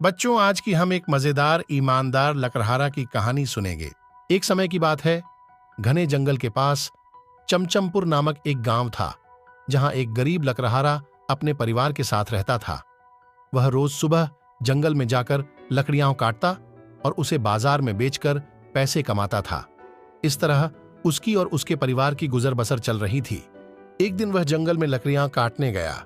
बच्चों, आज की हम एक मजेदार ईमानदार लकड़हारा की कहानी सुनेंगे। एक समय की बात है, घने जंगल के पास चमचमपुर नामक एक गांव था, जहां एक गरीब लकड़हारा अपने परिवार के साथ रहता था। वह रोज सुबह जंगल में जाकर लकड़ियां काटता और उसे बाजार में बेचकर पैसे कमाता था। इस तरह उसकी और उसके परिवार की गुजर बसर चल रही थी। एक दिन वह जंगल में लकड़ियां काटने गया।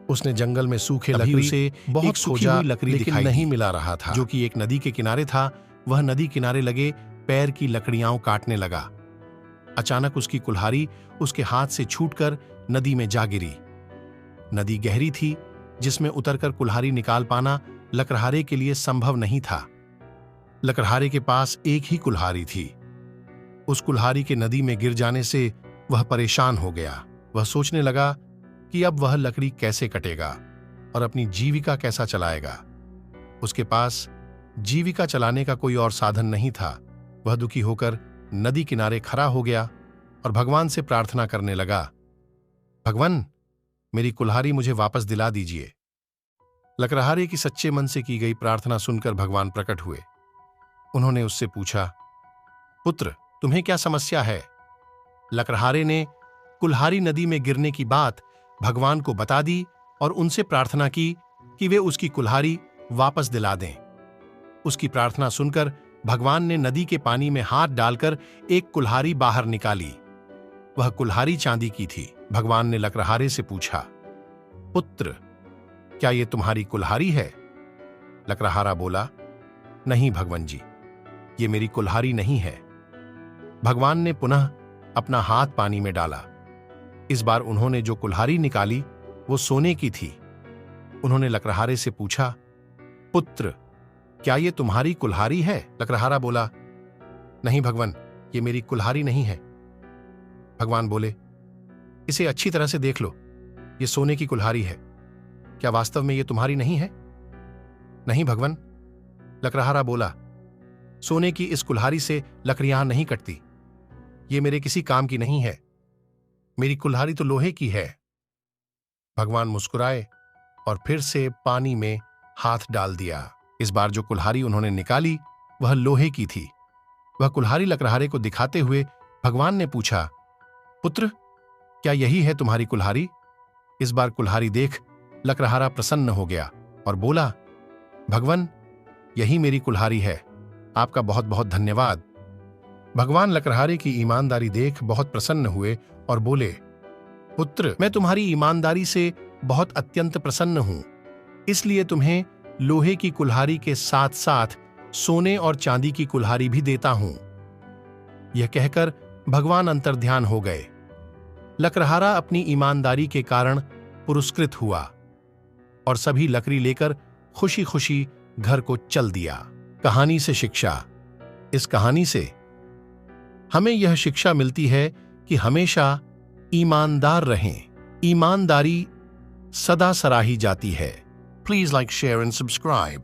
उसने जंगल में सूखे लकड़ी से बहुत सूखी हुई लकड़ी लेकिन नहीं मिला रहा था, जो कि एक नदी के किनारे था। वह नदी किनारे लगे पैर की लकड़ियां काटने लगा। अचानक उसकी कुल्हाड़ी उसके हाथ से छूटकर नदी में जा गिरी। नदी गहरी थी, जिसमें उतरकर कुल्हाड़ी निकाल पाना लकड़हारे के लिए संभव नहीं था। लकड़हारे के पास एक ही कुल्हाड़ी थी। उस कुल्हाड़ी के नदी में गिर जाने से वह परेशान हो गया। वह सोचने लगा कि अब वह लकड़ी कैसे कटेगा और अपनी जीविका कैसा चलाएगा। उसके पास जीविका चलाने का कोई और साधन नहीं था। वह दुखी होकर नदी किनारे खड़ा हो गया और भगवान से प्रार्थना करने लगा, भगवान, मेरी कुल्हाड़ी मुझे वापस दिला दीजिए। लकड़हारे की सच्चे मन से की गई प्रार्थना सुनकर भगवान प्रकट हुए। उन्होंने उससे पूछा, पुत्र, तुम्हें क्या समस्या है? लकड़हारे ने कुल्हाड़ी नदी में गिरने की बात भगवान को बता दी और उनसे प्रार्थना की कि वे उसकी कुल्हाड़ी वापस दिला दें। उसकी प्रार्थना सुनकर भगवान ने नदी के पानी में हाथ डालकर एक कुल्हाड़ी बाहर निकाली। वह कुल्हाड़ी चांदी की थी। भगवान ने लकड़हारे से पूछा, पुत्र, क्या यह तुम्हारी कुल्हाड़ी है? लकड़हारा बोला, नहीं भगवान जी, ये मेरी कुल्हाड़ी नहीं है। भगवान ने पुनः अपना हाथ पानी में डाला। इस बार उन्होंने जो कुल्हाड़ी निकाली वो सोने की थी। उन्होंने लकड़हारे से पूछा, पुत्र, क्या ये तुम्हारी कुल्हाड़ी है? लकड़हारा बोला, नहीं भगवान, ये मेरी कुल्हाड़ी नहीं है। भगवान बोले, इसे अच्छी तरह से देख लो, ये सोने की कुल्हाड़ी है। क्या वास्तव में ये तुम्हारी नहीं है? नहीं भगवान, लकड़हारा बोला, सोने की इस कुल्हाड़ी से लकड़ियां नहीं कटती। ये मेरे किसी काम की नहीं है। मेरी कुल्हाड़ी तो लोहे की है। भगवान मुस्कुराए और फिर से पानी में हाथ डाल दिया। इस बार जो कुल्हाड़ी उन्होंने निकाली वह लोहे की थी। वह कुल्हाड़ी लकड़हारे को दिखाते हुए भगवान ने पूछा, पुत्र, क्या यही है तुम्हारी कुल्हाड़ी? इस बार कुल्हाड़ी देख लकड़हारा प्रसन्न हो गया और बोला, भगवान, यही मेरी कुल्हाड़ी है। आपका बहुत बहुत धन्यवाद। भगवान लकड़हारे की ईमानदारी देख बहुत प्रसन्न हुए और बोले, पुत्र, मैं तुम्हारी ईमानदारी से बहुत अत्यंत प्रसन्न हूं, इसलिए तुम्हें लोहे की कुल्हाड़ी के साथ साथ सोने और चांदी की कुल्हाड़ी भी देता हूं। यह कहकर भगवान अंतर्ध्यान हो गए। लकड़हारा अपनी ईमानदारी के कारण पुरस्कृत हुआ और सभी लकड़ी लेकर खुशी खुशी घर को चल दिया। कहानी से शिक्षा। इस कहानी से हमें यह शिक्षा मिलती है कि हमेशा ईमानदार रहें। ईमानदारी सदा सराही जाती है। Please like, share and subscribe.